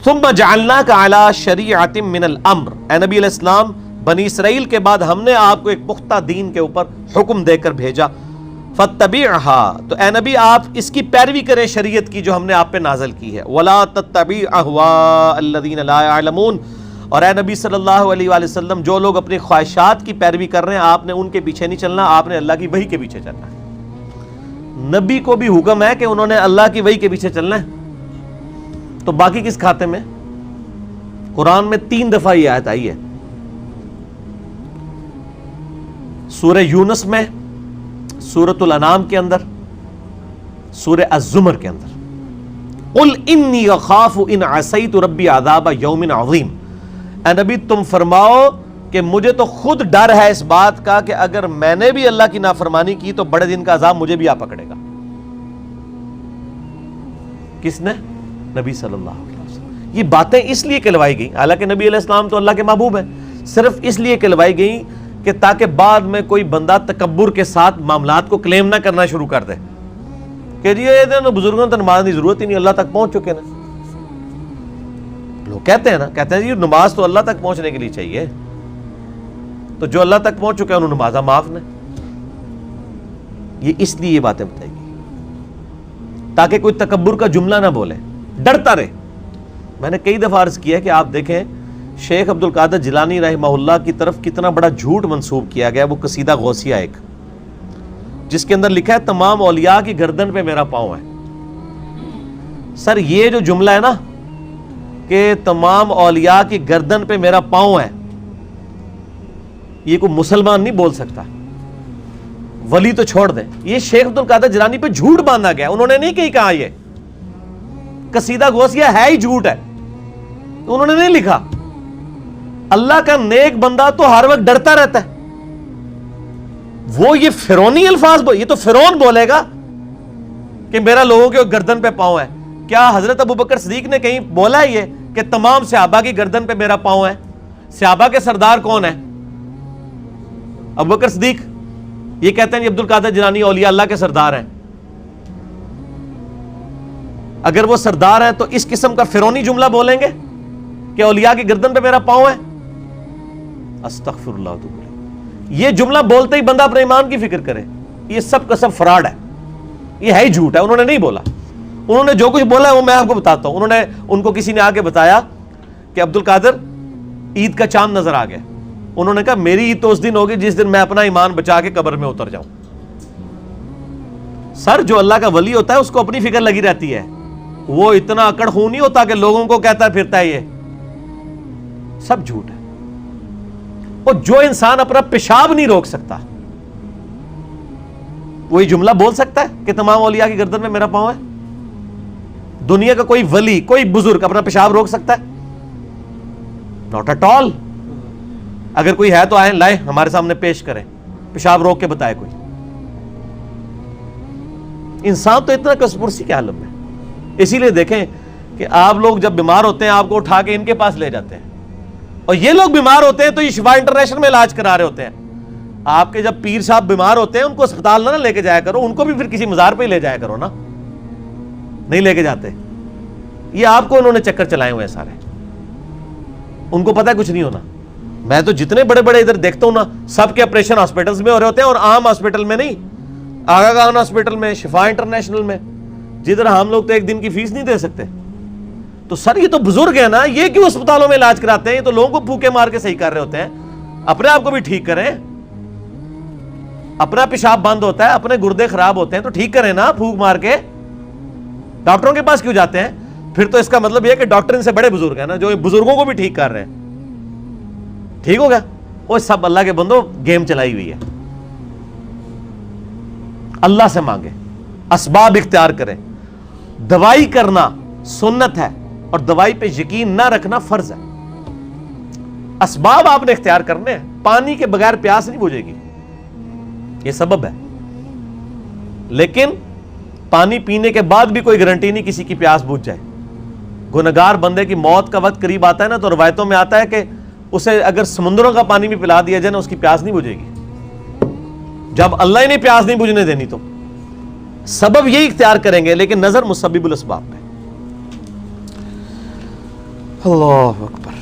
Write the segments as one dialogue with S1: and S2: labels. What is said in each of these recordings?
S1: ثم جعلناک علی شریعۃ من الامر، اے نبی علیہ السلام بنی اسرائیل کے بعد ہم نے آپ کو ایک پختہ دین کے اوپر حکم دے کر بھیجا، فاتبعھا، تو اے نبی آپ اس کی پیروی کریں شریعت کی جو ہم نے آپ پہ نازل کی ہے، ولا تتبع اہواء الذین لا یعلمون، اور اے نبی صلی اللہ علیہ وآلہ وسلم جو لوگ اپنی خواہشات کی پیروی کر رہے ہیں آپ نے ان کے پیچھے نہیں چلنا، آپ نے اللہ کی وحی کے پیچھے چلنا ہے۔ نبی کو بھی حکم ہے کہ انہوں نے اللہ کی وحی کے پیچھے چلنا ہے، تو باقی کس کھاتے میں؟ قرآن میں 3 دفعہ یہ آیت آئی ہے، سورہ یونس میں، سورۃ الانعام کے اندر، سورہ الزمر کے اندر۔ قل انی اخاف ان عصیت ربی عذاب یوم عظیم، اے نبی تم فرماؤ کہ مجھے تو خود ڈر ہے اس بات کا کہ اگر میں نے بھی اللہ کی نافرمانی کی تو بڑے دن کا عذاب مجھے بھی آ پکڑے گا۔ کس نے؟ نبی صلی اللہ علیہ وسلم۔ یہ باتیں اس لیے کہلوائی گئیں، حالانکہ نبی علیہ السلام تو اللہ کے محبوب ہیں، صرف اس لیے کہلوائی گئیں کہ تاکہ بعد میں کوئی بندہ تکبر کے ساتھ معاملات کو کلیم نہ کرنا شروع کر دے کہ جی یہ بزرگوں تو نماز کی ضرورت ہی نہیں، اللہ تک پہنچ چکے نا۔ لوگ کہتے ہیں نا، کہتے ہیں جی نماز تو اللہ تک پہنچنے کے لیے چاہیے، تو جو اللہ تک پہنچ چکے ہیں انہوں نمازہ معاف نہ۔ یہ اس لیے یہ باتیں بتائی گئی تاکہ کوئی تکبر کا جملہ نہ بولے، ڈرتا رہے۔ میں نے کئی دفعہ عرض کیا کہ آپ دیکھیں شیخ عبد القادر جیلانی رحمہ اللہ کی طرف کتنا بڑا جھوٹ منسوب کیا گیا، وہ قصیدہ غوثیہ ایک، جس کے اندر لکھا ہے تمام اولیاء کی گردن پہ میرا پاؤں ہے۔ سر یہ جو جملہ ہے نا کہ تمام اولیاء کی گردن پہ میرا پاؤں ہے، یہ کوئی مسلمان نہیں بول سکتا، ولی تو چھوڑ دیں، یہ شیخ عبد القادر جیلانی پہ جھوٹ باندھا گیا، انہوں نے نہیں کہیں کہا، یہ قصیدہ غوثیہ ہے ہی جھوٹ ہے، انہوں نے نہیں لکھا۔ اللہ کا نیک بندہ تو ہر وقت ڈرتا رہتا ہے، وہ یہ فرعونی الفاظ یہ تو فرعون بولے گا کہ میرا لوگوں کے گردن پہ پاؤں ہے۔ کیا حضرت ابوبکر صدیق نے کہیں بولا ہے یہ کہ تمام صحابہ کی گردن پہ میرا پاؤں ہے؟ صحابہ کے سردار کون ہے؟ ابوبکر صدیق۔ یہ کہتے ہیں عبد القادر جیلانی اولیاء اللہ کے سردار ہیں۔ اگر وہ سردار ہیں تو اس قسم کا فرعونی جملہ بولیں گے کہ اولیاء کی گردن پہ میرا پاؤں ہے؟ استغفر اللہ۔ یہ جملہ بولتے ہی بندہ اپنے ایمان کی فکر کرے، یہ سب کا سب فراڈ ہے، یہ ہے ہی جھوٹ ہے، انہوں نے نہیں بولا۔ انہوں نے جو کچھ بولا ہے وہ میں آپ کو بتاتا ہوں۔ ان کو کسی نے آ کے بتایا کہ عبد القادر عید کا چاند نظر آ گیا، انہوں نے کہا میری عید تو اس دن ہوگی جس دن میں اپنا ایمان بچا کے قبر میں اتر جاؤں۔ سر جو اللہ کا ولی ہوتا ہے اس کو اپنی فکر لگی رہتی ہے، وہ اتنا اکڑ خون نہیں ہوتا کہ لوگوں کو کہتا پھرتا ہے، یہ سب جھوٹ ہے۔ اور جو انسان اپنا پیشاب نہیں روک سکتا وہ یہ جملہ بول سکتا ہے کہ تمام اولیاء کی گردن میں میرا پاؤں ہے؟ دنیا کا کوئی ولی، کوئی بزرگ اپنا پیشاب روک سکتا ہے؟ Not at all. اگر کوئی ہے تو آئیں، لائیں ہمارے سامنے پیش کریں، پیشاب روک کے بتائے کوئی۔ انسان تو اتنا کسپرسی کے عالم میں، اسی لیے دیکھیں کہ آپ لوگ جب بیمار ہوتے ہیں آپ کو اٹھا کے ان کے پاس لے جاتے ہیں، اور یہ لوگ بیمار ہوتے ہیں تو یہ شفا انٹرنیشنل میں علاج کرا رہے ہوتے ہیں۔ آپ کے جب پیر صاحب بیمار ہوتے ہیں ان کو اسپتال نہ لے کے جایا کرو، ان کو بھی پھر کسی مزار پہ ہی لے جایا کرو نا، نہیں لے کے جاتے۔ یہ آپ کو انہوں نے چکر چلائے ہوئے ہیں سارے، ان کو پتہ ہے کچھ نہیں ہونا۔ میں تو جتنے بڑے بڑے ادھر دیکھتا ہوں نا، سب کے آپریشن ہاسپٹلز میں ہو رہے ہوتے ہیں، اور عام ہاسپٹل میں نہیں، آغا خان ہاسپٹل میں، شفا انٹرنیشنل میں، جدھر ہم لوگ تو ایک دن کی فیس نہیں دے سکتے۔ تو سر یہ تو بزرگ ہیں نا، یہ کیوں اسپتالوں میں علاج کراتے ہیں؟ یہ تو لوگوں کو پھوکے مار کے صحیح کر رہے ہوتے ہیں، اپنے آپ کو بھی ٹھیک کریں۔ اپنا پیشاب بند ہوتا ہے، اپنے گردے خراب ہوتے ہیں تو ٹھیک کریں نا پھوک مار کے، ڈاکٹروں کے پاس کیوں جاتے ہیں؟ پھر تو اس کا مطلب یہ کہ ڈاکٹر ان سے بڑے بزرگ ہیں نا، جو بزرگوں کو بھی ٹھیک کر رہے ہیں۔ ٹھیک ہو گیا؟ وہ سب اللہ کے بندوں گیم چلائی ہوئی ہے۔ اللہ سے مانگے، اسباب اختیار کریں۔ دوائی کرنا سنت ہے اور دوائی پہ یقین نہ رکھنا فرض ہے۔ اسباب آپ نے اختیار کرنے ہیں۔ پانی کے بغیر پیاس نہیں بجھے گی، یہ سبب ہے، لیکن پانی پینے کے بعد بھی کوئی گارنٹی نہیں کسی کی پیاس بجھ جائے۔ گنہگار بندے کی موت کا وقت قریب آتا ہے نا، تو روایتوں میں آتا ہے کہ اسے اگر سمندروں کا پانی بھی پلا دیا جائے نا، اس کی پیاس نہیں بجھے گی۔ جب اللہ ہی نے پیاس نہیں بجھنے دینی تو سبب یہی اختیار کریں گے، لیکن نظر مسبب الاسباب پہ۔ اللہ اکبر.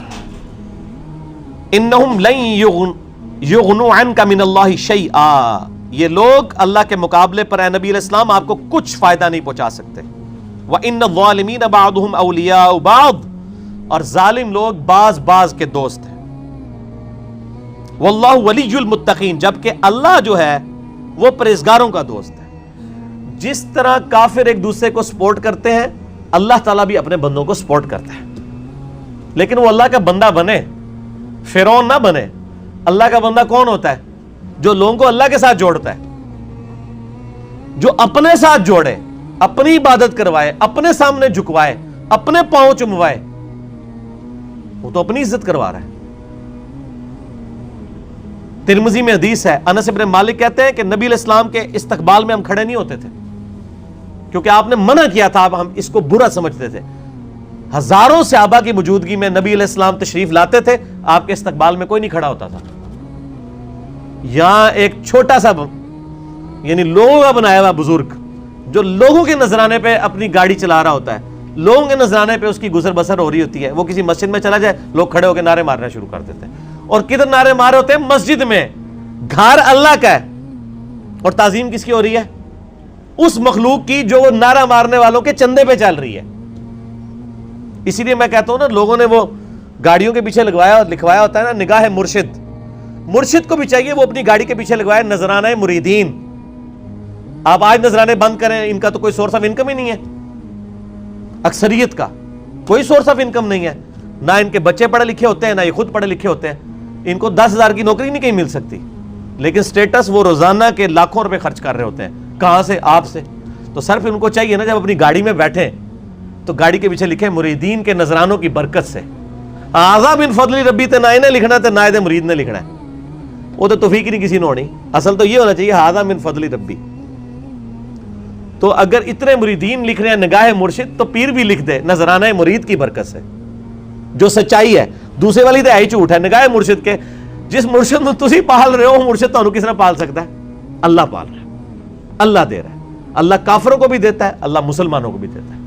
S1: انہم لن یغنوا عنک من اللہ شیئا، یہ لوگ اللہ کے مقابلے پر اے نبی علیہ السلام آپ کو کچھ فائدہ نہیں پہنچا سکتے. وَإِنَّ الظَّالِمِينَ بَعْضُهُمْ أَوْلِيَاءُ بَعْضٍ، اور ظالم لوگ بعض کے دوست ہیں. وَاللَّهُ وَلِيُّ الْمُتَّقِينَ، جبکہ اللہ جو ہے وہ پرہیزگاروں کا دوست ہے. جس طرح کافر ایک دوسرے کو سپورٹ کرتے ہیں، اللہ تعالیٰ بھی اپنے بندوں کو سپورٹ کرتا ہے. لیکن وہ اللہ کا بندہ بنے، فرعون نہ بنے. اللہ کا بندہ کون ہوتا ہے؟ جو لوگوں کو اللہ کے ساتھ جوڑتا ہے، جو اپنے ساتھ جوڑے، اپنی عبادت کروائے، اپنے سامنے جھکوائے، اپنے پاؤں چموائے. وہ تو اپنی عزت کروا رہا ہے. ترمذی میں حدیث ہے، انس بن مالک کہتے ہیں کہ نبی علیہ السلام کے استقبال میں ہم کھڑے نہیں ہوتے تھے، کیونکہ آپ نے منع کیا تھا. اب ہم اس کو برا سمجھتے تھے. ہزاروں صحابہ کی موجودگی میں نبی علیہ السلام تشریف لاتے تھے، آپ کے استقبال میں کوئی نہیں کھڑا ہوتا تھا. یہاں ایک چھوٹا سا یعنی لوگوں کا بنایا ہوا بزرگ جو لوگوں کے نذرانے پہ اپنی گاڑی چلا رہا ہوتا ہے، لوگوں کے نذرانے پہ اس کی گزر بسر ہو رہی ہوتی ہے، وہ کسی مسجد میں چلا جائے، لوگ کھڑے ہو کے نعرے مارنا شروع کر دیتے ہیں. اور کدھر نعرے مارے ہوتے ہیں؟ مسجد میں. گھر اللہ کا ہے اور تعظیم کس کی ہو رہی ہے؟ اس مخلوق کی جو وہ نعرہ مارنے والوں کے چندے پہ چل رہی ہے. اسی لیے میں کہتا ہوں نا، لوگوں نے وہ گاڑیوں کے پیچھے لکھوایا ہوتا ہے نا، نگاہ مرشد. مرشد کو بھی چاہیے وہ اپنی گاڑی کے پیچھے لگوائے نذرانہ مریدین. آپ آج نذرانے بند کریں، ان کا تو کوئی سورس آف انکم ہی نہیں ہے. اکثریت کا کوئی سورس آف انکم نہیں ہے. نہ ان کے بچے پڑھے لکھے ہوتے ہیں، نہ یہ خود پڑھے لکھے ہوتے ہیں. ان کو 10,000 کی نوکری نہیں کہیں مل سکتی، لیکن سٹیٹس وہ روزانہ کے لاکھوں روپے خرچ کر رہے ہوتے ہیں. کہاں سے؟ آپ سے. تو صرف ان کو چاہیے نا، جب اپنی گاڑی میں بیٹھیں تو گاڑی کے پیچھے لکھیں مریدین کے نذرانوں کی برکت سے. آزا من فضل ربی تے نہ نے لکھنا تے نہ دے مرید نے لکھنا ہے. وہ تو توفیق نہیں کسی نے ہونی. اصل تو یہ ہونا چاہیے آزا من فضل ربی. تو اگر اتنے مریدین لکھ رہے ہیں نگاہ مرشد، تو پیر بھی لکھ دے نذرانہ مرید کی برکت سے، جو سچائی ہے. دوسرے والی تو ہے ہی جھوٹ ہے. نگاہ مرشد کے جس مرشد میں تسی پال رہے ہو، مرشد تو کس نے پال سکتا ہے؟ اللہ پال رہا ہے، اللہ دے رہا ہے. اللہ کافروں کو بھی دیتا ہے، اللہ مسلمانوں کو بھی دیتا ہے.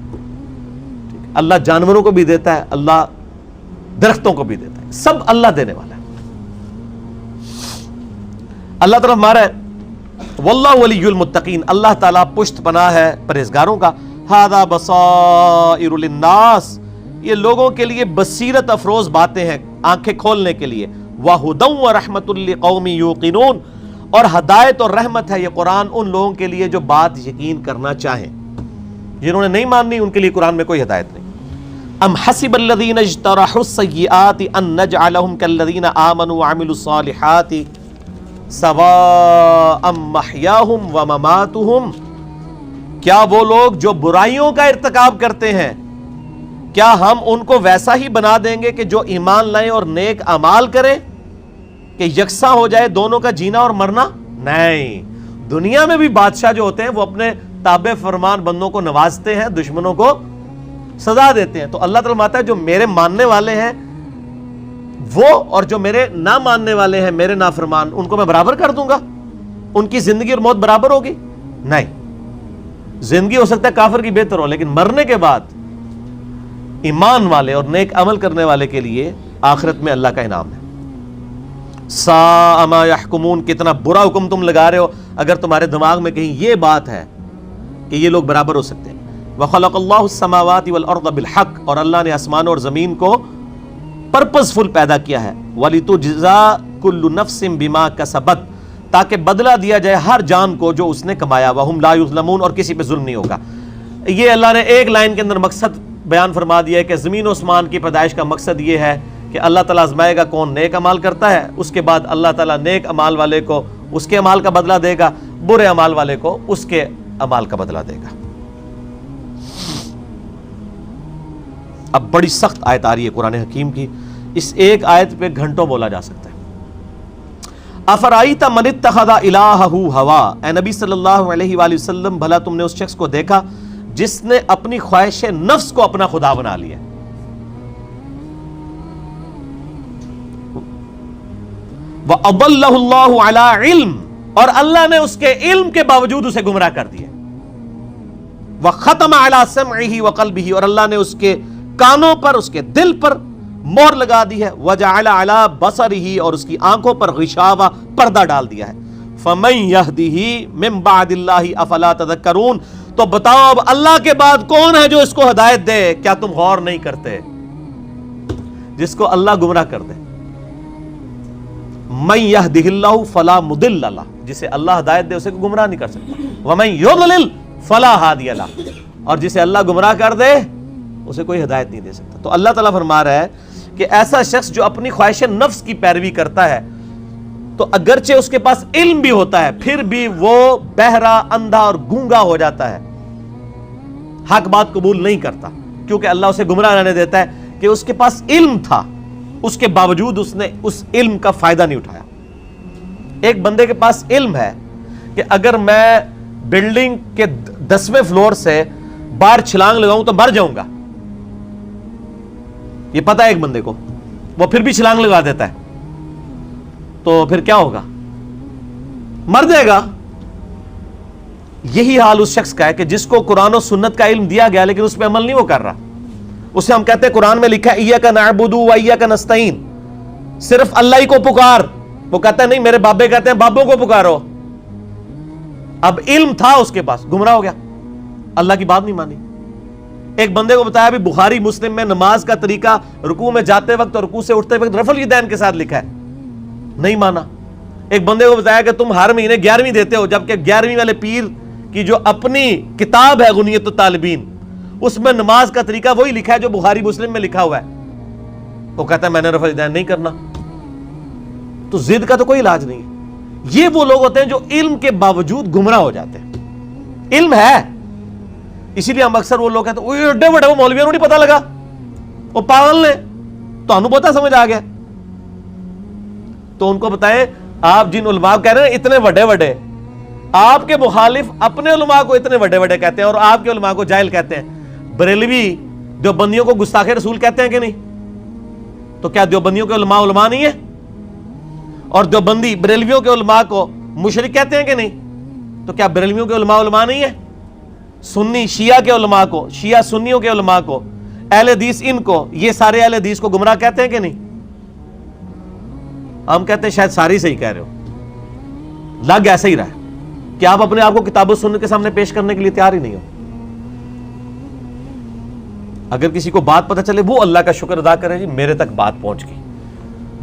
S1: اللہ جانوروں کو بھی دیتا ہے، اللہ درختوں کو بھی دیتا ہے. سب اللہ دینے والا ہے. اللہ طرف ہمارا ہے واللہ ولی المتقین، اللہ تعالیٰ پشت پناہ ہے پرہیزگاروں کا. ھذا بصائر للناس، یہ لوگوں کے لیے بصیرت افروز باتیں ہیں، آنکھیں کھولنے کے لیے. وَھدًى وَرَحْمَةٌ لِقَوْمٍ يُوقِنُونَ، اور ہدایت اور رحمت ہے یہ قرآن ان لوگوں کے لیے جو بات یقین کرنا چاہیں. جنہوں نے نہیں ماننی ان کے لیے قرآن میں کوئی ہدایت نہیں. ام حسب الذین اجترحوا السیئات ان نجعلهم كالذین آمنوا وعملوا الصالحات سواء محیاہم ومماتہم، کیا وہ لوگ جو برائیوں کا ارتکاب کرتے ہیں، کیا ہم ان کو ویسا ہی بنا دیں گے کہ جو ایمان لائیں اور نیک اعمال کریں، کہ یکساں ہو جائے دونوں کا جینا اور مرنا؟ نہیں. دنیا میں بھی بادشاہ جو ہوتے ہیں وہ اپنے تابع فرمان بندوں کو نوازتے ہیں، دشمنوں کو سزا دیتے ہیں. تو اللہ تعالیٰ ماتا ہے جو میرے ماننے والے ہیں وہ اور جو میرے نہ ماننے والے ہیں، میرے نافرمان، ان کو میں برابر کر دوں گا؟ ان کی زندگی اور موت برابر ہوگی؟ نہیں. زندگی ہو سکتا ہے کافر کی بہتر ہو، لیکن مرنے کے بعد ایمان والے اور نیک عمل کرنے والے کے لیے آخرت میں اللہ کا انعام ہے. ساء ما یحکمون، کتنا برا حکم تم لگا رہے ہو اگر تمہارے دماغ میں کہیں یہ بات ہے کہ یہ لوگ برابر ہو سکتے ہیں. وَخَلَقَ اللَّهُ السَّمَاوَاتِ وَالْأَرْضَ بِالْحَقِّ، اور اللہ نے آسمان اور زمین کو پرپز فل پیدا کیا ہے. وَلِتُجْزَىٰ كُلُّ نَفْسٍ بِمَا كَسَبَتْ، تاکہ بدلہ دیا جائے ہر جان کو جو اس نے کمایا. وَهُمْ لَا يُظْلَمُونَ، اور کسی پہ ظلم نہیں ہوگا. یہ اللہ نے ایک لائن کے اندر مقصد بیان فرما دیا ہے کہ زمین و آسمان کی پیدائش کا مقصد یہ ہے کہ اللہ تعالیٰ آزمائے گا کون نیک عمال کرتا ہے، اس کے بعد اللہ تعالیٰ نیک عمال والے کو اس کے عمال کا بدلہ دے گا، برے عمال والے کو اس کے عمال کا بدلہ دے گا. اب بڑی سخت آیت آ رہی ہے قرآن حکیم کی، اس ایک آیت پہ گھنٹوں بولا جا سکتا ہے. افرائیت من اتخذ الہہ ہوا، اے نبی صلی اللہ علیہ وآلہ وسلم بھلا تم نے اس شخص کو دیکھا جس نے اپنی خواہش نفس کو اپنا خدا بنا لیا. وَأَضَلَّهُ اللَّهُ عَلَىٰ عِلْمٍ، اور اللہ نے اس کے علم کے باوجود اسے گمراہ کر دیا. وَخَتَمَ عَلَىٰ سَمْعِهِ وَقَلْبِهِ، اور اللہ نے اس کے کانوں پر اس کے دل پر مہر لگا دی ہے، وجعل علی بصرہ اور اس کی آنکھوں پر غشاوہ پردہ ڈال دیا ہے، فمن یہدہ من بعد اللہ افلا تذکرون، تو بتاؤ اب اللہ کے بعد کون ہے جو اس کو ہدایت دے؟ کیا تم غور نہیں کرتے؟ جس کو اللہ گمراہ کر دے، من یہدہ اللہ فلا مضل لہ، جسے اللہ ہدایت دے اسے گمراہ نہیں کر سکتا، ومن یضلل فلا ہادی لہ، اور جسے اللہ گمراہ کر دے اسے کوئی ہدایت نہیں دے سکتا۔ تو اللہ تعالیٰ فرما رہا ہے کہ ایسا شخص جو اپنی خواہش نفس کی پیروی کرتا ہے، تو اگرچہ اس کے پاس علم بھی ہوتا ہے پھر بھی وہ بہرا، اندھا اور گونگا ہو جاتا ہے، حق بات قبول نہیں کرتا، کیونکہ اللہ اسے گمراہ رہنے دیتا ہے کہ اس کے پاس علم تھا، اس کے باوجود اس نے اس علم کا فائدہ نہیں اٹھایا۔ ایک بندے کے پاس علم ہے کہ اگر میں بلڈنگ کے 10ویں فلور سے باہر چھلانگ لگاؤں تو مر جاؤں گا، یہ پتا ہے ایک بندے کو، وہ پھر بھی چھلانگ لگا دیتا ہے، تو پھر کیا ہوگا؟ مر جائے گا۔ یہی حال اس شخص کا ہے کہ جس کو قرآن و سنت کا علم دیا گیا لیکن اس پہ عمل نہیں وہ کر رہا، اسے ہم کہتے ہیں قرآن میں لکھا ہے ایاک نعبد و ایاک نستعین، صرف اللہ ہی کو پکار، وہ کہتا ہے نہیں میرے بابے کہتے ہیں بابوں کو پکارو۔ اب علم تھا اس کے پاس، گمراہ ہو گیا، اللہ کی بات نہیں مانی۔ ایک بندے کو بتایا بھی بخاری مسلم میں نماز کا طریقہ رکوع میں جاتے وقت اور رکوع سے اٹھتے وقت رفع الیدین کے ساتھ لکھا ہے، نہیں مانا۔ ایک بندے کو بتایا کہ تم ہر مہینے 11ویں دیتے ہو، جبکہ 11ویں والے پیر کی جو اپنی کتاب ہے غنیت الطالبین اس میں نماز کا طریقہ وہی لکھا ہے جو بخاری مسلم میں لکھا ہوا ہے، وہ کہتا ہے میں نے رفع الیدین نہیں کرنا۔ تو ضد کا تو کوئی علاج نہیں ہے۔ یہ وہ لوگ ہوتے ہیں جو علم کے باوجود گمراہ ہو جاتے ہیں، علم ہے، اسی لیے ہم اکثر وہ لوگ کہتے ہیں وہ ایڈے بڑے وہ مولویوں کو نہیں پتا لگا، وہ پاگل نے، تو ہمیں پتا سمجھ آ گیا۔ تو ان کو بتائیں آپ جن علماء کہہ رہے ہیں اتنے بڑے بڑے، آپ کے مخالف اپنے علماء کو اتنے بڑے بڑے کہتے ہیں اور آپ کے علماء کو جاہل کہتے ہیں۔ بریلوی دیوبندیوں کو گستاخ رسول کہتے ہیں کہ نہیں؟ تو کیا دیوبندیوں کے علماء علماء نہیں ہیں؟ اور دیوبندی بریلویوں کے علماء کو مشرک کہتے ہیں کہ نہیں؟ تو کیا بریلویوں کے علماء علماء نہیں ہیں؟ سنی شیعہ کے علماء کو، شیعہ سنیوں کے علماء کو، اہل حدیث ان کو، یہ سارے اہل حدیث کو گمراہ کہتے ہیں کہ نہیں؟ ہم کہتے ہیں شاید ساری صحیح کہہ رہے ہو، لگ ایسا ہی رہا ہے کہ آپ اپنے آپ کو کتاب و سنت کے سامنے پیش کرنے کے لیے تیار ہی نہیں ہو۔ اگر کسی کو بات پتہ چلے وہ اللہ کا شکر ادا کرے، جی میرے تک بات پہنچ گئی،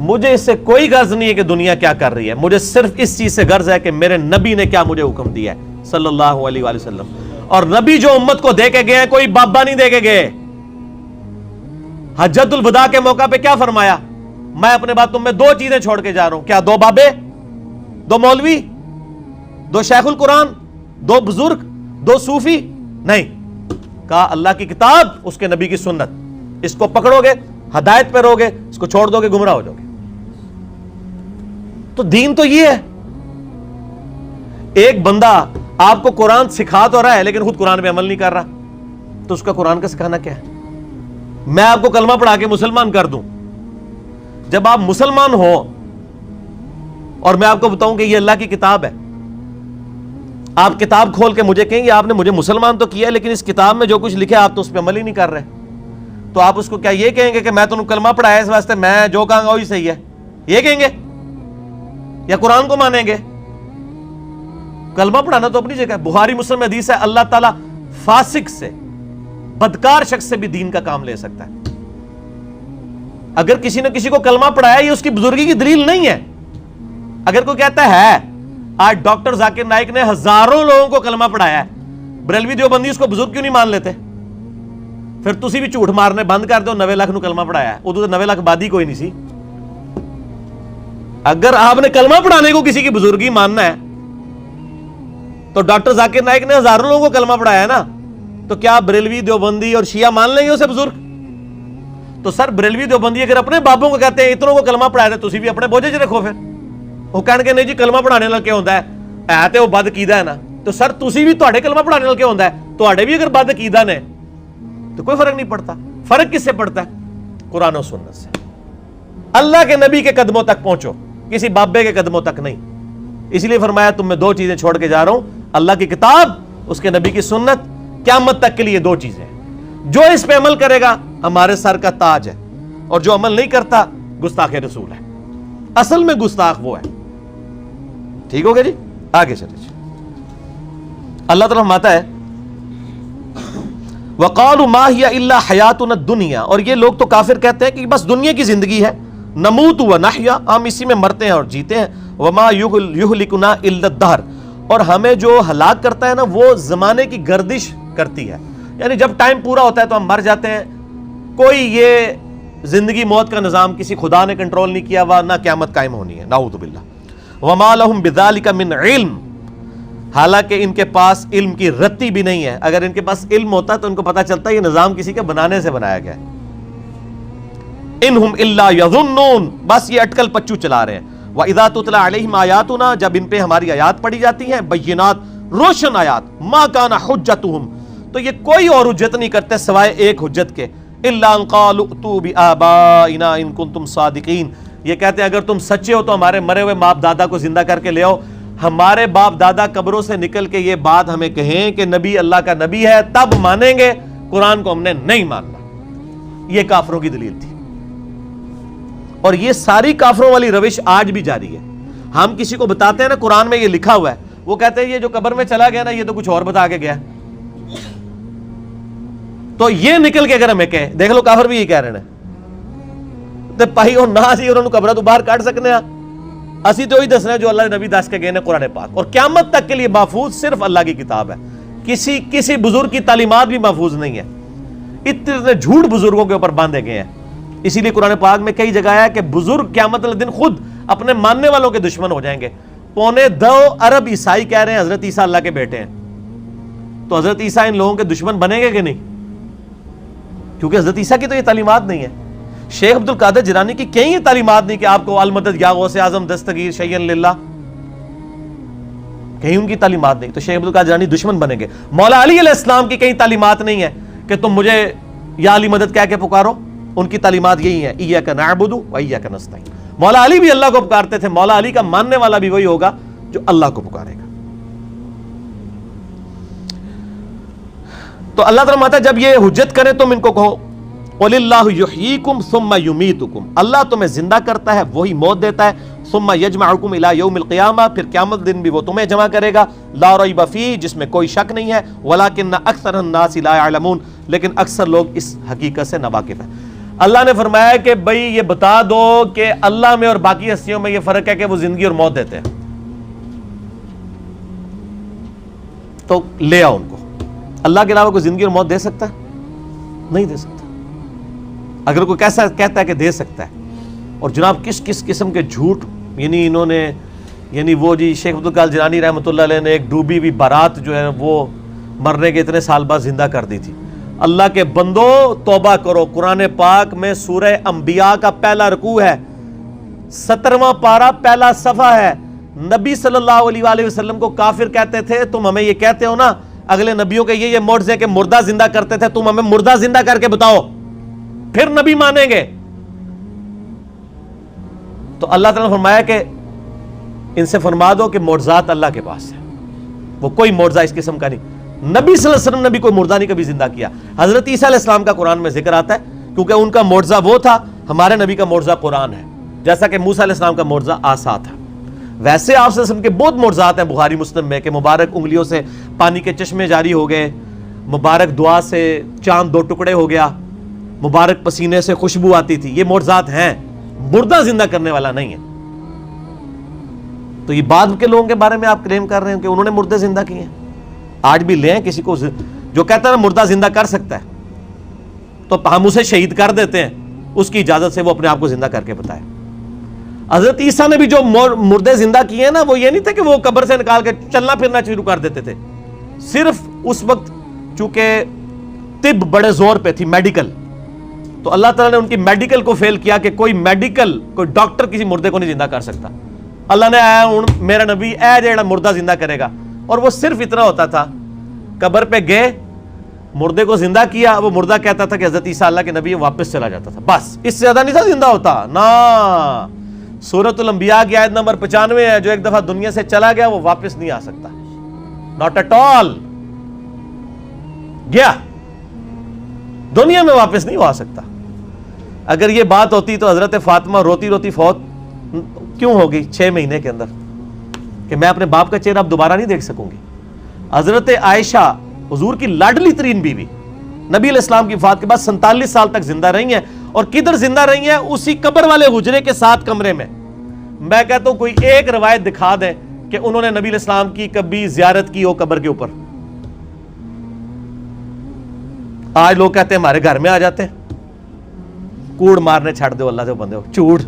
S1: مجھے اس سے کوئی غرض نہیں ہے کہ دنیا کیا کر رہی ہے، مجھے صرف اس چیز سے غرض ہے کہ میرے نبی نے کیا مجھے حکم دیا ہے صلی اللہ علیہ وآلہ وسلم۔ اور نبی جو امت کو دے کے گئے ہیں کوئی بابا نہیں دے کے گئے۔ حجۃ الوداع کے موقع پہ کیا فرمایا؟ میں اپنے بعد تم میں 2 چیزیں چھوڑ کے جا رہا ہوں، کیا 2 بابے، 2 مولوی، 2 شیخ القرآن، 2 بزرگ، 2 صوفی؟ نہیں، کہا اللہ کی کتاب، اس کے نبی کی سنت، اس کو پکڑو گے ہدایت پہ رہو گے، اس کو چھوڑ دو گے گمراہ ہو جاؤ گے۔ تو دین تو یہ ہے۔ ایک بندہ آپ کو قرآن سکھا تو رہا ہے لیکن خود قرآن پہ عمل نہیں کر رہا، تو اس کا قرآن کا سکھانا کیا ہے؟ میں آپ کو کلمہ پڑھا کے مسلمان کر دوں، جب آپ مسلمان ہو اور میں آپ کو بتاؤں کہ یہ اللہ کی کتاب ہے، آپ کتاب کھول کے مجھے کہیں گے آپ نے مجھے مسلمان تو کیا لیکن اس کتاب میں جو کچھ لکھا آپ تو اس پہ عمل ہی نہیں کر رہے، تو آپ اس کو کیا یہ کہیں گے کہ میں تمہیں کلمہ پڑھایا اس واسطے میں جو کہوں گا وہی صحیح ہے، یہ کہیں گے یا قرآن کو مانیں گے؟ کلمہ پڑھانا تو اپنی جگہ ہے، بخاری مسلم حدیث ہے اللہ تعالیٰ فاسق سے، بدکار شخص سے بھی دین کا کام لے سکتا ہے۔ اگر کسی نے کسی کو کلمہ پڑھایا یہ اس کی بزرگی کی دلیل نہیں ہے۔ اگر کوئی کہتا ہے آج ڈاکٹر ذاکر نائک نے ہزاروں لوگوں کو کلمہ پڑھایا ہے، بریلوی دیوبندی اس کو بزرگ کیوں نہیں مان لیتے؟ پھر تسی بھی جھوٹ مارنے بند کر دو، 90 لاکھ نو کلمہ پڑھایا ہے، ادو تو 90 لاکھ بادی کوئی نہیں سی۔ اگر آپ نے کلمہ پڑھانے کو کسی کی بزرگی ماننا ہے تو ڈاکٹر ذاکر نائک نے ہزاروں لوگوں کو کلمہ پڑھایا ہے نا، تو کیا بریلوی دیوبندی اور شیعہ مان لیں گے اسے بزرگ؟ تو سر بریلوی دیوبندی اگر اپنے بابوں کو کہتے ہیں اتنوں کو کلمہ پڑھایا تھے، تسی بھی اپنے بوجھے چ رکھو، پھر وہ کہنے کے نہیں جی کلمہ پڑھانے نال کیا ہوندا ہے تے وہ بد عقیدہ ہے نا، تو سر تسی بھی تواڈے کلمہ پڑھانے نال کیا ہوندا ہے، تواڈے بھی اگر بد عقیدہ نے تو کوئی فرق نہیں پڑتا۔ فرق کس سے پڑتا ہے؟ قرآن و سنت سے۔ اللہ کے نبی کے قدموں تک پہنچو، کسی بابے کے قدموں تک نہیں۔ اس لیے فرمایا تم میں 2 چیزیں چھوڑ کے جا رہا ہوں، اللہ کی کتاب، اس کے نبی کی سنت، قیامت تک کے لیے 2 چیزیں، جو اس پہ عمل کرے گا ہمارے سر کا تاج ہے، اور جو عمل نہیں کرتا گستاخ رسول ہے. اصل میں گستاخ وہ ہے. ٹھیک ہو گیا جی؟ آگے چلے جی. اللہ تعالیٰ فرماتا ہے وَقَالُوا مَا هِيَ إِلَّا حَيَاتُنَا الدُّنْيَا، اور یہ لوگ تو کافر کہتے ہیں کہ بس دنیا کی زندگی ہے، نموت ونحیا، ہم اسی میں مرتے ہیں اور جیتے ہیں، وَمَا يُهْلِكُنَا إِلَّا الدَّهْرُ، اور ہمیں جو ہلاک کرتا ہے نا وہ زمانے کی گردش کرتی ہے، یعنی جب ٹائم پورا ہوتا ہے تو ہم مر جاتے ہیں. کوئی یہ زندگی موت کا نظام کسی خدا نے کنٹرول نہیں کیا ہوا، نہ قیامت قائم ہونی ہے، نعوذ باللہ. وَمَا لَهُمْ بِذَلِكَ مِنْ عِلْمٍ، حالانکہ ان کے پاس علم کی رتی بھی نہیں ہے. اگر ان کے پاس علم ہوتا تو ان کو پتا چلتا یہ نظام کسی کے بنانے سے بنایا گیا ہے. اِنْهُمْ إِلَّا يَظُنُّونَ، بس یہ اٹکل پچو چلا رہے ہیں. وَإِذَا تُتْلَىٰ عَلَيْهِمْ آيَاتُنَا، جب ان پہ ہماری آیات پڑھی جاتی ہیں، بینات، روشن آیات، مَا كَانَ حُجَّتُهُمْ، تو یہ کوئی اور حجت نہیں کرتے سوائے ایک حجت کے، إِلَّا أَن قَالُوا ائْتُوا بِآبَائِنَا إِن كُنتُمْ صَادِقِينَ، یہ کہتے ہیں اگر تم سچے ہو تو ہمارے مرے ہوئے باپ دادا کو زندہ کر کے لے آؤ. ہمارے باپ دادا قبروں سے نکل کے یہ بات ہمیں کہیں کہ نبی اللہ کا نبی ہے تب مانیں گے، قرآن کو ہم نے نہیں ماننا. یہ کافروں کی دلیل تھی، اور یہ ساری کافروں والی روش آج بھی جاری ہے. ہم کسی کو بتاتے ہیں نا قرآن میں یہ لکھا ہوا ہے، وہ کہتے ہیں یہ جو قبر میں چلا گیا نا یہ تو کچھ اور بتا کے گیا. تو یہ نکل کے اگر ہمیں کہے، دیکھ لو کافر بھی یہ کہہ رہے ہیں تے پائی اور نہ سی انہوں نے قبرہ تو باہر کاٹ سکنے ہیں، اسی تو ہی دسنا ہے جو اللہ نبی دس کے گئے نے قرآن پاک، اور قیامت تک کے لیے محفوظ صرف اللہ کی کتاب ہے. کسی بزرگ کی تعلیمات بھی محفوظ نہیں ہے. اتنے جھوٹ بزرگوں کے اوپر باندھے گئے ہیں. اسی لیے قرآن پاک میں کئی جگہ ہے کہ بزرگ قیامت والے دن خود اپنے ماننے والوں کے دشمن ہو جائیں گے. 2.25 ارب عیسائی کہہ رہے ہیں حضرت عیسیٰ اللہ کے بیٹے ہیں، تو حضرت عیسیٰ ان لوگوں کے دشمن بنیں گے کہ نہیں؟ کیونکہ حضرت عیسیٰ کی تو یہ تعلیمات نہیں ہے. شیخ عبد القادر جیلانی کی کہیں یہ تعلیمات نہیں کہ آپ کو المدد یا غوث اعظم دستگیر شیئن للہ، کہیں ان کی تعلیمات نہیں. تو شیخ عبد القادر جیلانی دشمن بنیں گے. مولا علی علیہ السلام کی کہیں تعلیمات نہیں ہے کہ تم مجھے یا علی مدد کہہ کے پکارو. ان کی تعلیمات یہی ہیں، ایاک نعبد و ایاک نستعین. مولا علی بھی اللہ کو پکارتے تھے، مولا علی کا ماننے والا بھی وہی ہوگا جو اللہ کو پکارے گا. تو اللہ تعالیٰ ماتا جب یہ حجت کرے تم ان کو کہو قُلِ اللَّهُ يُحْيِيكُمْ ثُمَّ يُمِيتُكُمْ، اللہ تمہیں زندہ کرتا ہے وہی موت دیتا ہے. ثُمَّ يَجْمَعُكُمْ إِلَى يَوْمِ الْقِيَامَةِ، پھر قیامت دن بھی وہ تمہیں جمع کرے گا. لا ریب فیہ، جس میں کوئی شک نہیں ہے. وَلَٰكِنَّ أَكْثَرَ النَّاسِ لَا يَعْلَمُونَ، لیکن اکثر لوگ اس حقیقت سے ناواقف ہیں. اللہ نے فرمایا کہ بھئی یہ بتا دو کہ اللہ میں اور باقی ہستیوں میں یہ فرق ہے کہ وہ زندگی اور موت دیتے ہیں. تو لے آؤ ان کو. اللہ کے علاوہ کوئی زندگی اور موت دے سکتا ہے؟ نہیں دے سکتا. اگر کوئی کیسا کہتا ہے کہ دے سکتا ہے، اور جناب کس کس قسم کے جھوٹ، یعنی انہوں نے، یعنی وہ جی شیخ عبد القادر جیلانی رحمۃ اللہ علیہ نے ایک ڈوبی ہوئی بارات جو ہے وہ مرنے کے اتنے سال بعد زندہ کر دی تھی. اللہ کے بندو توبہ کرو. قرآن پاک میں سورہ انبیاء کا پہلا رکوع ہے، 17واں پارہ پہلا صفحہ ہے. نبی صلی اللہ علیہ وآلہ وسلم کو کافر کہتے تھے، تم ہمیں یہ کہتے ہو نا اگلے نبیوں کے یہ معجزے کہ مردہ زندہ کرتے تھے، تم ہمیں مردہ زندہ کر کے بتاؤ پھر نبی مانیں گے. تو اللہ تعالیٰ نے فرمایا کہ ان سے فرما دو کہ معجزات اللہ کے پاس ہے، وہ کوئی معجزہ اس قسم کا نہیں. نبی صلی اللہ علیہ وسلم نے بھی کوئی مردہ نہیں کبھی زندہ کیا. حضرت عیسیٰ علیہ السلام کا قرآن میں ذکر آتا ہے کیونکہ ان کا معجزہ وہ تھا، ہمارے نبی کا معجزہ قرآن ہے، جیسا کہ موسیٰ علیہ السلام کا معجزہ عصا تھا. ویسے آپ صلی اللہ علیہ وسلم کے بہت معجزات ہیں بخاری مسلم میں کہ مبارک انگلیوں سے پانی کے چشمے جاری ہو گئے، مبارک دعا سے چاند 2 ٹکڑے ہو گیا، مبارک پسینے سے خوشبو آتی تھی. یہ معجزات ہیں، مردہ زندہ کرنے والا نہیں ہے. تو یہ بعد کے لوگوں کے بارے میں آپ کلیم کر رہے ہیں کہ انہوں نے مردے زندہ کیے ہیں. آج بھی لیں کسی کو جو کہتا ہے نا مردہ زندہ کر سکتا ہے تو ہم اسے شہید کر دیتے ہیں، اس کی اجازت سے وہ اپنے آپ کو زندہ کر کے بتائے. حضرت عیسیٰ نے بھی جو مردے زندہ کیے ہیں نا، وہ یہ نہیں تھے کہ وہ قبر سے نکال کے چلنا پھرنا شروع کر دیتے تھے. صرف اس وقت چونکہ طب بڑے زور پہ تھی، میڈیکل، تو اللہ تعالیٰ نے ان کی میڈیکل کو فیل کیا کہ کوئی ڈاکٹر کسی مردے کو نہیں زندہ کر سکتا. اللہ نے آیا ہوں میرا نبی اے جیڑا مردہ زندہ کرے گا. اور وہ صرف اتنا ہوتا تھا، قبر پہ گئے، مردے کو زندہ کیا، وہ مردہ کہتا تھا کہ حضرت عیسیٰ اللہ کے نبی، واپس چلا جاتا تھا. بس اس سے زیادہ نہیں تھا زندہ ہوتا نا. سورۃ الانبیاء کی آیت نمبر 95 ہے، جو ایک دفعہ دنیا سے چلا گیا وہ واپس نہیں آ سکتا. Not at all. گیا دنیا میں واپس نہیں آ سکتا. اگر یہ بات ہوتی تو حضرت فاطمہ روتی روتی فوت کیوں ہوگی 6 مہینے کے اندر کہ میں اپنے باپ کا چہرہ اب دوبارہ نہیں دیکھ سکوں گی. حضرت عائشہ حضور کی لاڈلی ترین بیوی نبی علیہ السلام کی وفات کے بعد 47 سال تک زندہ رہی ہیں, اور کدھر زندہ رہی ہیں؟ اسی قبر والے حجرے کے 7 کمرے میں. میں کہتا ہوں کوئی ایک روایت دکھا دیں کہ انہوں نے نبی علیہ السلام کی کبھی زیارت کی ہو قبر کے اوپر. آج لوگ کہتے ہیں ہمارے گھر میں آ جاتے ہیں, کوڑ مارنے چھڑ دو اللہ دے بندے ہو, جھوٹ.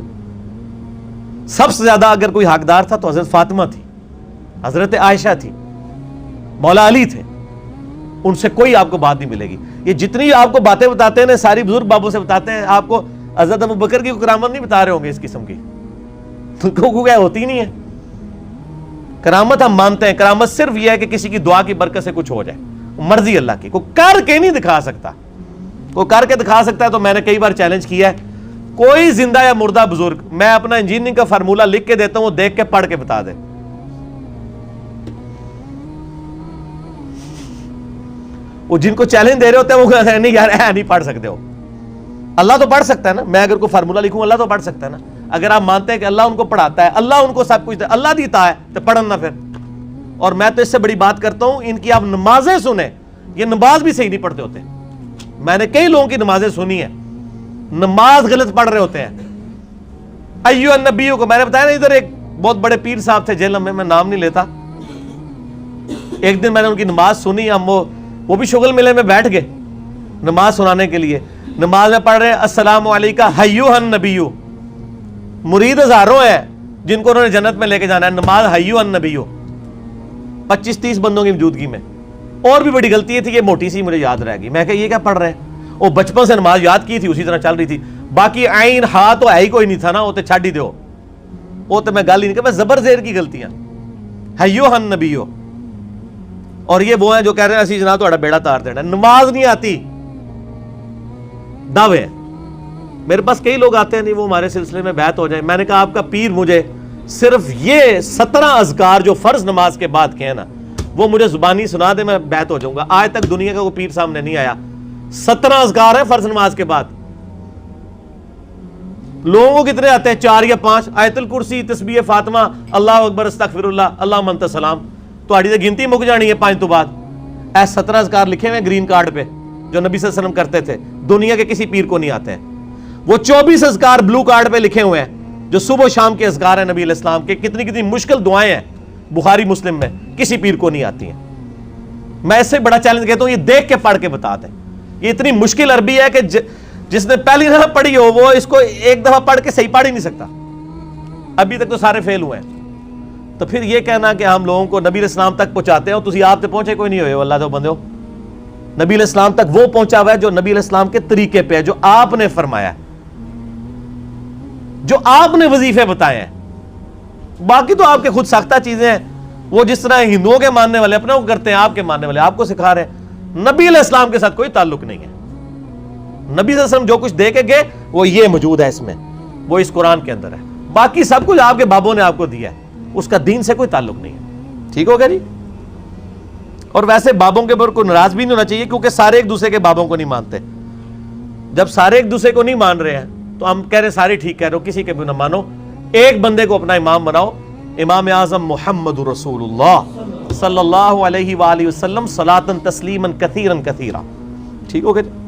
S1: سب سے زیادہ اگر کوئی حقدار تھا تو حضرت فاطمہ تھی, حضرت عائشہ تھی, مولا علی تھے. ان سے کوئی آپ کو بات نہیں ملے گی. یہ جتنی آپ کو باتیں بتاتے ہیں ساری بزرگ بابوں سے بتاتے ہیں, آپ کو حضرت ابوبکر کی کرامت نہیں بتا رہے ہوں گے اس قسم کی, کیا ہوتی نہیں ہے. کرامت ہم مانتے ہیں, کرامت صرف یہ ہے کہ کسی کی دعا کی برکت سے کچھ ہو جائے, مرضی اللہ کی. کوئی کر کے نہیں دکھا سکتا. کوئی کر کے دکھا سکتا ہے تو میں نے کئی بار چیلنج کیا ہے, کوئی زندہ یا مردہ بزرگ, میں اپنا انجینئرنگ کا فارمولہ لکھ کے دیتا ہوں, وہ دیکھ کے پڑھ کے بتا دے. وہ جن کو چیلنج دے رہے ہوتے ہیں وہ کہتے ہیں نہیں یار نہیں پڑھ سکتے ہو. اللہ تو پڑھ سکتا ہے نا, میں اگر کوئی فارمولہ لکھوں اللہ تو پڑھ سکتا ہے نا. اگر آپ مانتے ہیں کہ اللہ ان کو پڑھاتا ہے, اللہ ان کو سب کچھ دے, اللہ دیتا ہے, تو پڑھن نہ پھر. اور میں تو اس سے بڑی بات کرتا ہوں, ان کی آپ نمازیں سنیں, یہ نماز بھی صحیح نہیں پڑھتے ہوتے. میں نے کئی لوگوں کی نمازیں سنی ہیں, نماز غلط پڑھ رہے ہوتے ہیں. ایو النبیوں کو میں نے بتایا نا, ادھر ایک بہت بڑے پیر صاحب تھے جیلم میں نام نہیں لیتا. ایک دن میں نے ان کی نماز سنی, ہم وہ بھی شغل ملے میں بیٹھ گئے نماز سنانے کے لیے. نماز میں پڑھ رہے السلام علیکہ ایھا النبیو, مرید ہزاروں ہیں جن کو انہوں نے جنت میں لے کے جانا ہے. نماز ایھا النبیو 25-30 بندوں کی موجودگی میں. اور بھی بڑی غلطی تھی, یہ موٹی سی مجھے یاد رہ گئی. میں کہ یہ کیا پڑھ رہے ہیں, وہ بچپن سے نماز یاد کی تھی اسی طرح چل رہی تھی. باقی عین ہا تو ہے ہی کوئی نہیں تھا نا, وہ تو چھڈ ہی دو, وہ تو میں گل ہی نہیں کہ میں زبر زیر کی غلطیاں. ایھا النبیو, اور یہ وہ ہیں جو کہہ رہے ہیں اسی جناب تہاڈا بیڑا تار دینا. نماز نہیں آتی, دعوے. میرے پاس کئی لوگ آتے ہیں نہیں وہ ہمارے سلسلے میں بیعت ہو جائے. میں نے کہا آپ کا پیر مجھے صرف یہ 17 اذکار جو فرض نماز کے بعد کے ہیں نا وہ مجھے زبانی سنا دے, میں بیعت ہو جاؤں گا. آج تک دنیا کا کوئی پیر سامنے نہیں آیا. 17 اذکار ہیں فرض نماز کے بعد. لوگوں کو کتنے آتے ہیں, 4 یا 5. آیت الکرسی, تسبیح فاطمہ, اللہ اکبر, استغفر اللہ, اللہ منت سلام. تو آڑی تو گنتی مک جانی ہے 5 تو بعد. اے 17 اذکار لکھے ہوئے گرین کارڈ پہ جو نبی صلی اللہ علیہ وسلم کرتے تھے, دنیا کے کسی پیر کو نہیں آتے ہیں. وہ 24 اذکار بلو کارڈ پہ لکھے ہوئے ہیں جو صبح و شام کے اذکار ہیں نبی علیہ السلام کے. کتنی کتنی مشکل دعائیں ہیں بخاری مسلم میں, کسی پیر کو نہیں آتی ہیں. میں اس سے بڑا چیلنج کہتا ہوں یہ دیکھ کے پڑھ کے بتا دیں. یہ اتنی مشکل عربی ہے کہ جس نے پہلی دفعہ پڑھی ہو وہ اس کو ایک دفعہ پڑھ کے صحیح پڑھ ہی نہیں سکتا. ابھی تک تو سارے فیل ہوئے ہیں. تو پھر یہ کہنا کہ ہم لوگوں کو نبی علیہ السلام تک پہنچاتے ہیں, تسی آپ تک پہنچے کوئی نہیں ہوئے اللہ تو بندے ہو. نبی علیہ السلام تک وہ پہنچا ہوا ہے جو نبی علیہ السلام کے طریقے پہ ہے, جو آپ نے فرمایا, جو آپ نے وظیفے بتائے ہیں. باقی تو آپ کے خود ساختہ چیزیں ہیں, وہ جس طرح ہندوؤں کے ماننے والے اپنے کو کرتے ہیں, آپ کے ماننے والے آپ کو سکھا رہے ہیں. نبی علیہ السلام کے ساتھ کوئی تعلق نہیں ہے. نبی صلی اللہ علیہ وسلم جو کچھ دے کے گئے وہ یہ موجود ہے اس میں, وہ اس قرآن کے اندر ہے. باقی سب کچھ آپ کے بابوں نے آپ کو دیا ہے, اس کا دین سے کوئی تعلق نہیں ہے. ٹھیک ہو گیا جی. اور ویسے بابوں کے اوپر کوئی ناراض بھی نہیں ہونا چاہیے, کیونکہ سارے ایک دوسرے کے بابوں کو نہیں مانتے. جب سارے ایک دوسرے کو نہیں مان رہے ہیں تو ہم کہہ رہے ہیں سارے ٹھیک کہہ رہے ہو, کسی کے بھی نہ مانو, ایک بندے کو اپنا امام بناؤ. امام اعظم محمد رسول اللہ صلی اللہ علیہ وآلہ وسلم صلاۃ تسلیما کثیرا کثیرا. ٹھیک ہو گیا.